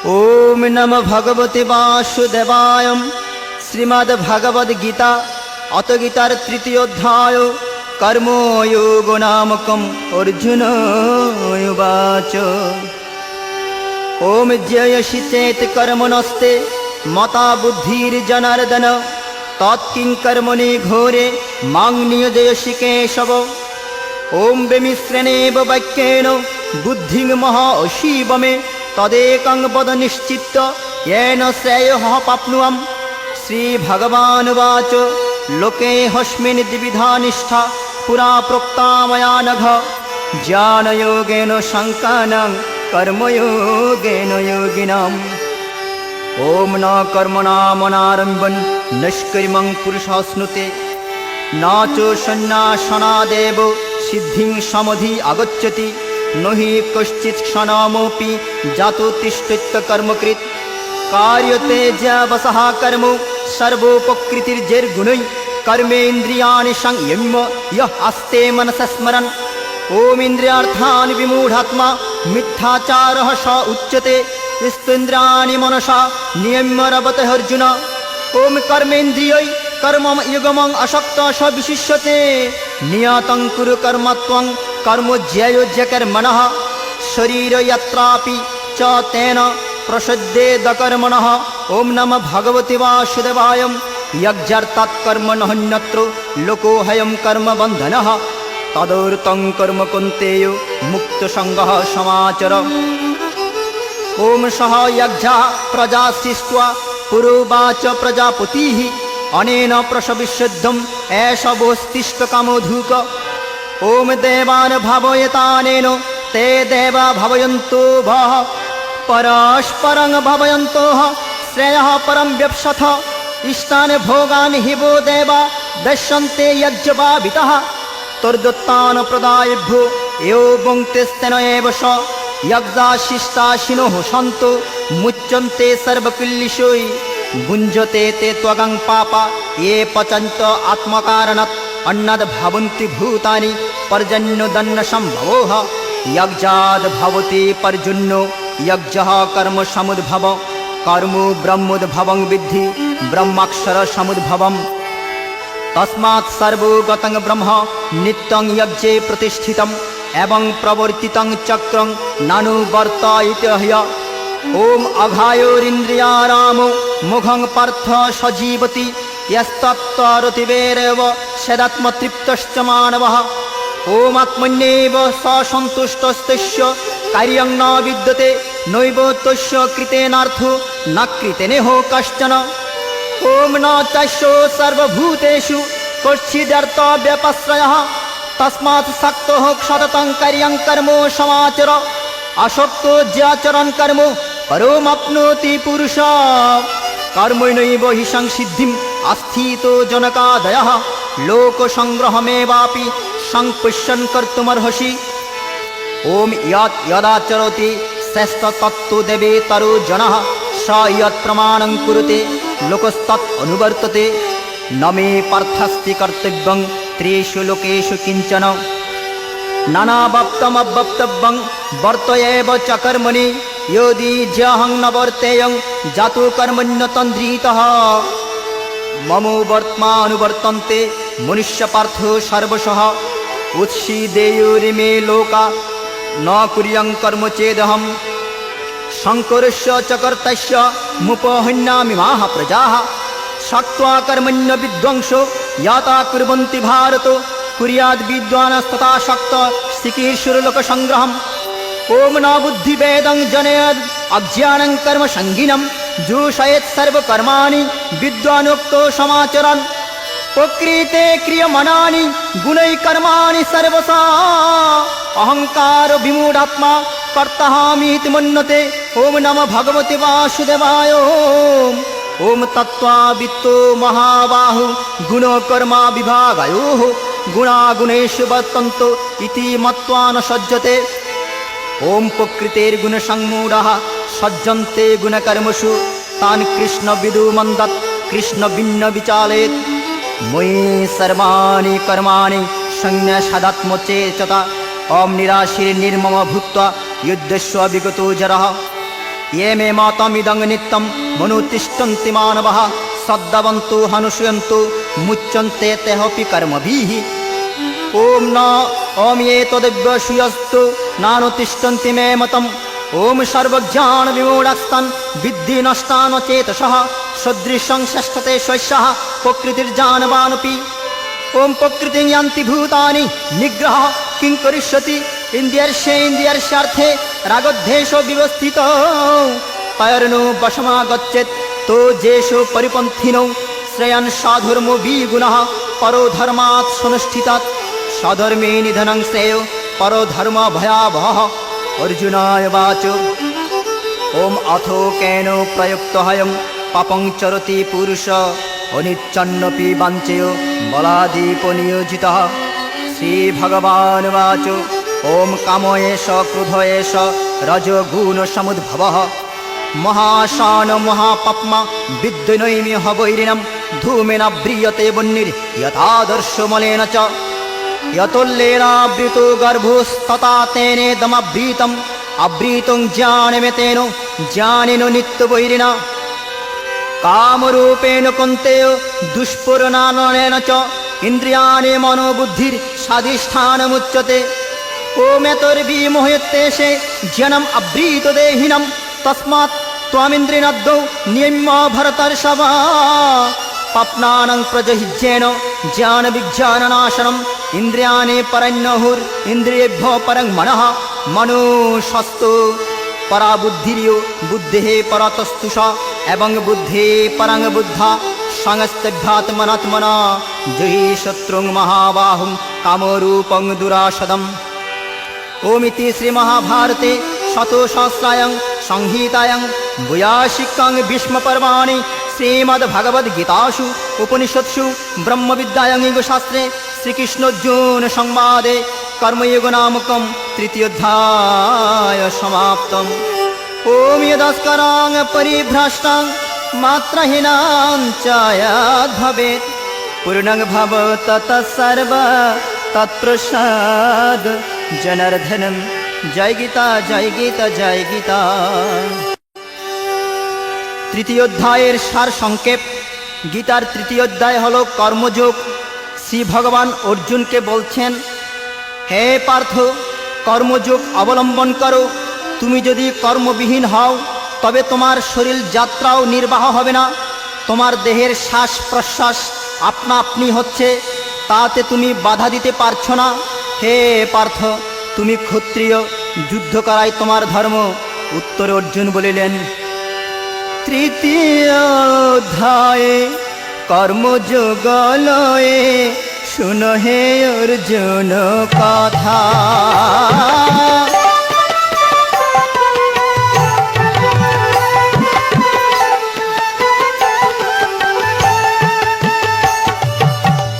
ओम नमो भगवते वासुदेवाय। श्रीमद् भगवद गीता अथ गीतार तृतीय अध्याय कर्मयोग नामकम्। अर्जुन उवाच ओम जयसि चेत् कर्मणस्ते मता बुद्धिर्जनार्दन तत्किं कर्मणि घोरे मां नियोजयसि केशव। ओम विमिश्रणेव वाक्येन बुद्धिं महाशिव मे तदेकं वद निश्चित्य येन श्रेयः प्राप्नुयाम्। श्रीभगवानुवाच लोके हस्मिन् द्विविधा निष्ठा पुरा प्रोक्ता मया नघ। ज्ञानयोगेन साङ्ख्यानां कर्मयोगेन योगिनाम्। ओम न कर्मणामनारम्भन् निष्कर्मं पुरुषः स्नुते न च सन्न्यासनादेव सिद्धिं समधि आगच्छति। न हि कश्चित् क्षणमपि जातो तिष्ठत्य कर्मकृत्। कार्यते ज्यावसः कर्म सर्वोपकृतिर्जैर्गुणैः कर्मेन्द्रियाणि संयम्य यः आस्ते मनसा स्मरन्। ओम इन्द्रियार्थान् विमूढात्मा मिथ्याचारः स उच्यते। स्तेन्द्रियाणि मनसा नियम्य रवते अर्जुन। ओम कर्मेन्द्रियैः कर्मं युगमं असक्तः स विशिष्यते। नियतं कुरु कर्म त्वं कर्म ज्यायो कर्मणः। शरीरयात्रापि च तेन प्रसिद्धेद कर्मणः। ओम नमः भगवते वासुदेवाय। यज्ञार्थात् कर्म नान्यत्र लोकोऽयं कर्म बन्धनः। तदर्थं कर्म कौन्तेय मुक्तसङ्गः समाचर। ओम सह यज्ञः प्रजा सृष्ट्वा पुरोवाच प्रजापतिः अनेन प्रसविष्यद्धम् एष वोस्तिष्ठकामधुक्। ओम देवान् भावयतानेन ते देवा भावयन्तो भः। परस्परं भावयन्तोः श्रेयः परं व्यप्स्यथ। इष्टान् भोगान् हि वो देवा दर्शन्ते यज्ञभावितः। तद्दत्तान् प्रदायेभ्यो यो भुङ्क्तेस्तेन एव स। यज्ञाशिष्टाशिनोः सन्तो मुच्यन्ते सर्वकिल्बिषै। भुञ्जते ते त्वगं पापा ये पचन्त आत्मकारणात्। अन्नाद् भवन्ति भूतानि पर्जन्यदन्नसम्भवः। यज्ञाद् भवति पर्जन्यो यज्ञः कर्म समुद्भव। कर्मो ब्रह्मोद्भवं विद्धि ब्रह्माक्षर समुद्भवम्। तस्मात् सर्वगतं ब्रह्म नित्यं यज्ञे प्रतिष्ठितम् एवं प्रवर्तितं चक्रं नानुवर्तयति ह्य। ओम अघायोरिन्द्रियारामो मुखं पार्थ सजीवति। यस्तत्तरतिवेरेव सदात्मतृप्तश्च मानवः। ओम आत्मन्येव स सन्तुष्टस्तस्य कार्यं न विद्यते। नैव तस्य कृतेनार्थो न कृतेनेह कश्चन। ओम न तस्य सर्वभूतेषु कश्चिदर्थव्यपाश्रयः। तस्मात् सक्तो सततं कार्यं कर्म समाचर। आसक्तो ज्याचरन् कर्म परमाप्नोति पुरुषः। कर्मणैव हि संसिद्धिम् आस्थितो जनकादयः। लोकसङ्ग्रहमेवापि संपश्यन् कर्तुमर्हसि। ओम यत् यदाचरति श्रेष्ठतत्तो देवेतरो जनः स यत् प्रमाणं कुरुते लोकस्तत् अनुवर्तते। न मे पार्थस्ति कर्तव्यं त्रिषु लोकेषु किञ्चन। नानावप्तमवक्तव्यं वर्तयेव च कर्मणि। यदि ज्याहं न वर्तेयं जातो कर्मण्यतन्द्रितः। मम वर्त्मानुवर्तन्ते मनुष्यपार्थो सर्वशः। उत्सीदेयुरिमे लोका न कुर्यं कर्म चेदहम्। शङ्करस्य च कर्तस्य मुपहन्यामि माः प्रजाः। सक्त्वा कर्मण्य विद्वांसो याता कुर्वन्ति भारत। कुर्याद् विद्वानस्तथा शक्त चिकीर्षुर्लोकसङ्ग्रहम्। ओम न बुद्धिभेदं जनयद् अज्ञानं कर्म सङ्गिनं। जोषयेत् सर्वकर्माणि विद्वानोक्तो समाचरन्। प्रकृते क्रियमाणानि गुणैः कर्माणि सर्वशः। अहंकार विमूढात्मा कर्ताहमीति मन्यते। ओम नमः भगवते वासुदेवाय। ओम तत्त्ववित्तो महाबाहु गुणकर्मा विभागयोः। गुणागुणेषु वर्तन्तो इति मत्वा न सज्जते। ओम प्रकृतेर्गुणसम्मूढः सज्जन्ते गुणकर्मसु। तान् कृष्ण विदुमन्दत् कृष्ण भिन्न विचालयेत्। मयि सर्वाणि कर्माणि संन्यस्यादात्मचेतसा। ओम निराशीर्निर्मम भूत्वा युद्धस्व विगतो जरः। ये मे मतमिदं नित्यं मनुतिष्ठन्ति मानवः सद्दवन्तु हनुष्यन्तु मुच्यन्ते तेऽपि कर्मभिः। ॐ न ॐ ये तदिव्यसूयस्तु नानुतिष्ठन्ति मे मतम् ॐ सर्वज्ञानविमूढस्तान् विद्धि नष्टान् चेतसः सदृशं षष्ठते स्वस्यः प्रकृतिर्जानवानपि। ॐ प्रकृतिं यान्ति भूतानि निग्रह किं करिष्यति इन्द्रियस्यार्थे रागद्वेषो विवस्थितौ तैर्नो वशमागच्छेत् तो जेषु परिपन्थिनौ श्रेयन् साधर्मो विगुणः परो धर्मात् सुनुष्ठितात् स्वधर्मे निधनं श्रेयो परो धर्म भयावहः। अर्जुनाय वाच ॐ अथो केन प्रयुक्तोऽयं पापं चरति पुरुष अनिच्छन्नपि वाञ्छेय बलादीपनियोजितः। श्रीभगवानुवाच ॐ कामो एष क्रोधो एष रजोगुणसमुद्भवः महाशान महापाप्मा विद्युनैमिह वैरिणं धूमेन व्रियते वह्निर्यथादर्शमलेन च यतोल्लेनावृतो गर्भोस्तथा तेनेदमवृतम् आवृतं ज्ञानमेतेन ज्ञानेन नित्यवैरिणा कामरूपेण कौन्तेय दुष्पूरणानेन च इन्द्रियाणि मनोबुद्धिर्साधिष्ठानमुच्यते। ओमेतर्विमोहयत्येषे ज्ञानम् आवृतदेहिनं तस्मात् त्वमिन्द्रियाद्यौ नियम्य भरतर्षभ पाप्नानं प्रजहिज्येन ज्ञानविज्ञाननाशनम् इन्द्रियाणि परन्नहुरिन्द्रियेभ्यो परं मनः मनुषस्तु परा बुद्धिर्यो बुद्धेः परतस्तु स एवं बुद्धे परं बुद्धा संस्तभ्यात्मनात्मना जहि शत्रुं महाबाहुं कामरूपं दुराशदम्। ओमिति श्रीमहाभारते शतसहस्रायां संहितायां वैयासिकां भीष्मपर्वाणि श्रीमद्भगवद्गीतासु उपनिषत्सु ब्रह्मविद्यायां योगशास्त्रे श्रीकृष्णार्जुनसंवादे कर्मयोगनामकं तृतीयोऽध्याय समाप्तम्। ॐ यदस्करां परिभ्रष्टां मात्रहीनां च यद्भवेत् पूर्णं भवत् तत्सर्व तत्प्रसाद जनार्दनं। जय गीता जय गीता जय गीता। तृतीय अध्यायेर सार संक्षेप। गीतार तृतीय अध्याय हलो कर्मयोग। श्री भगवान अर्जुन के बोलছেন, हे पार्थ कर्मयोग अवलम्बन करो। তুমি যদি কর্মবিহীন হও তবে তোমার শরীর যাত্রাও নির্বাহ হবে না। তোমার দেহের শ্বাস প্রশ্বাস আপনা আপনি হচ্ছে, তাতে তুমি বাধা দিতে পারছো না। হে পার্থ তুমি ক্ষত্রিয়, যুদ্ধ করাই তোমার ধর্ম। উত্তরে অর্জুন বলিলেন, তৃতীয় অধ্যায়ে কর্মযোগ লয়ে শুনো হে অর্জুন কথা।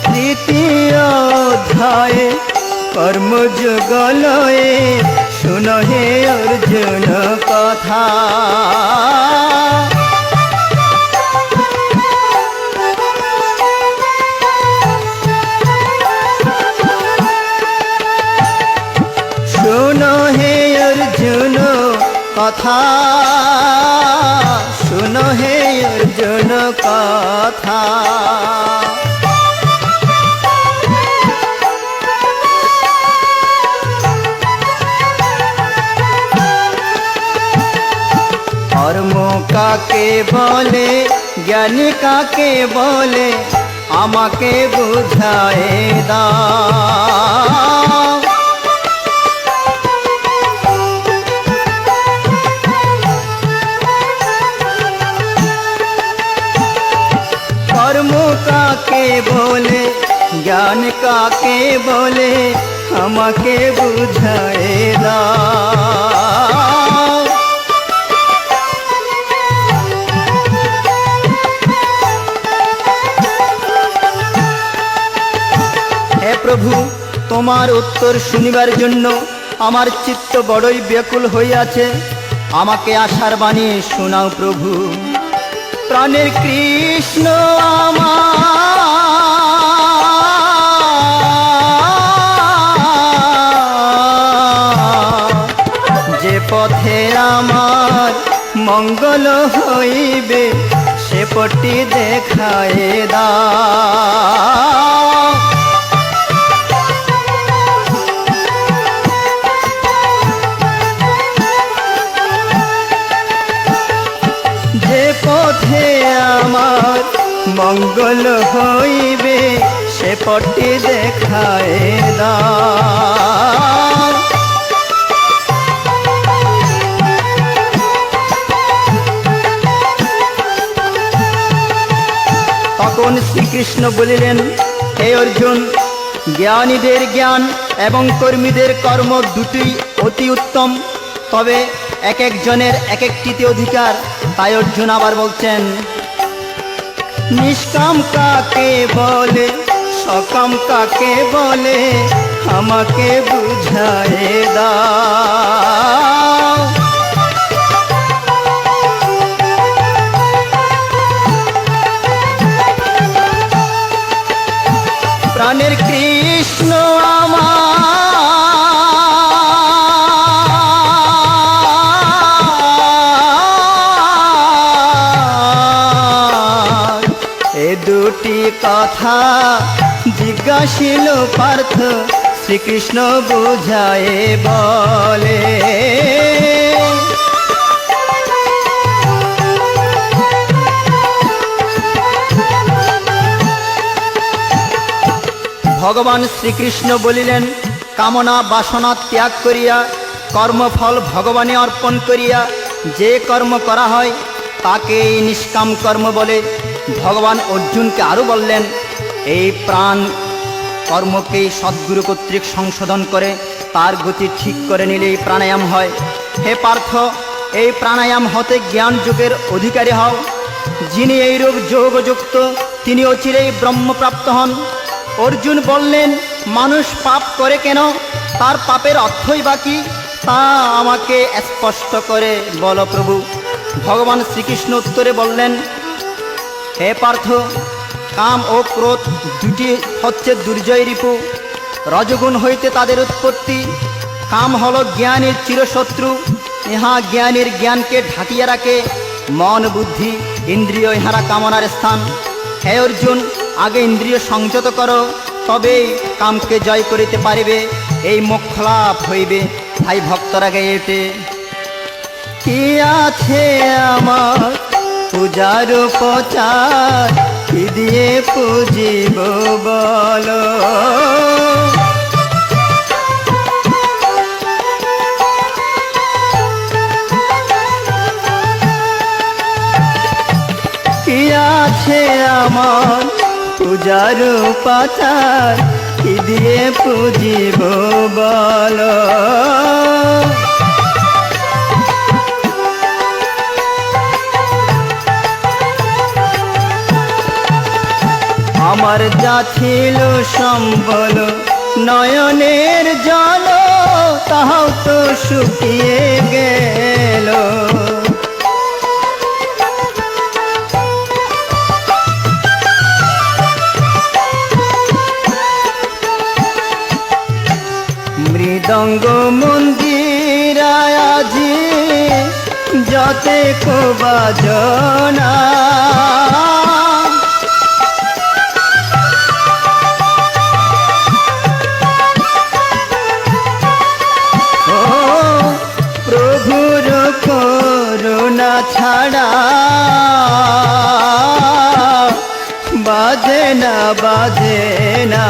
তৃতীয় অধ্যায়ে কর্মযোগ লয়ে শুনো হে অর্জুন কথা। শুনো হে অর্জুন কথা, শুনো হে অর্জুন কথা। কর্ম কাকে বলে, জ্ঞানী কাকে বলে, আমাকে বুঝায়ে দাও। কর্ম কাকে বলে, জ্ঞান কাকে বলে, আমাকে বুঝায়ে দাও। হে প্রভু, তোমার উত্তর শুনিবার জন্য আমার চিত্ত বড়ই ব্যাকুল হইয়াছে। আমাকে আশার বাণী শোনাও প্রভু। প্রাণের কৃষ্ণ আমার, যে পথে আমার মঙ্গল হইবে সে পটটি দেখায় দাও। যে পথে আমার মঙ্গল হইবে সে পটটি দেখায় দাও। তখন শ্রীকৃষ্ণ বলিলেন, হে অর্জুন, জ্ঞানীদের জ্ঞান এবং কর্মীদের কর্ম দুটি অতি উত্তম, তবে এক একজনের এক একটিতে অধিকার। তাই অর্জুন আবার বলছেন, নিষ্কাম কাকে বলে, সকাম কাকে বলে, আমাকে বুঝায় দাও। প্রাণের কৃষ্ণ আমার, এ দুটি কথা জিজ্ঞাসিল পার্থ, শ্রীকৃষ্ণ বুঝায় বলে। ভগবান শ্রীকৃষ্ণ বলিলেন, কামনা বাসনা ত্যাগ করিয়া কর্মফল ভগবানে অর্পণ করিয়া যে কর্ম করা হয় তাকেই নিষ্কাম কর্ম বলে। ভগবান অর্জুনকে আরও বললেন, এই প্রাণ কর্মকেই সদ্গুরু কর্তৃক সংশোধন করে তার গতি ঠিক করে নিলেই প্রাণায়াম হয়। হে পার্থ, এই প্রাণায়াম হতে জ্ঞান যোগের অধিকারী হও। যিনি এইরূপ যোগযুক্ত তিনি অচিরেই ব্রহ্মপ্রাপ্ত হন। অর্জুন বললেন, মানুষ পাপ করে কেন, তার পাপের অর্থই বা কি, তা আমাকে স্পষ্ট করে বলো প্রভু। ভগবান শ্রীকৃষ্ণ উত্তরে বললেন, হে পার্থ, কাম ও ক্রোধ দুটি হচ্ছে দুর্জয় রিপু। রজগুণ হইতে তাদের উৎপত্তি। কাম হলো জ্ঞানের চিরশত্রু, ইহা জ্ঞানীর জ্ঞানকে ঢাকিয়ে রাখে। মন বুদ্ধি ইন্দ্রিয় ইহারা কামনার স্থান। হে অর্জুন, আগে ইন্দ্রিয় সংযত করো, তবেই কামকে জয় করিতে পারিবে, এই মোক্ষ লাভ হইবে। তাই ভক্তরা গেয়ে ওঠে, কি আছে আমার পূজার উপচার, কি দিয়ে পুজিব বলো। কি আছে আমার পূজার উপাচার, কি দিয়ে পুজিব বলো। আমার যা ছিল সম্বল নয়নের জল, তাহাও তো শুকিয়ে গেল। মৃদঙ্গ মন্দিরায় আজি যতে কো বাজনা, ও প্রভুর করুণা ছাড়া বাজে না, বাজে না।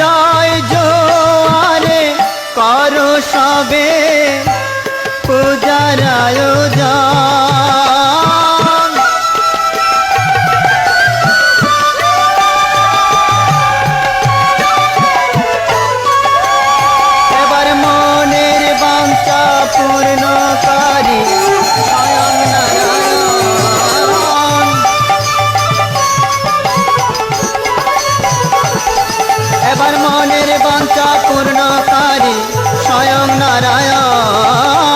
জয় জোয়ারে করো সবে পূজার আয়োজন। এবার মনের বাঞ্ছা পূর্ণকারী স্বয়ং নারায়ণ। এবার মনের বাঞ্ছা পূর্ণকারী স্বয়ং নারায়ণ।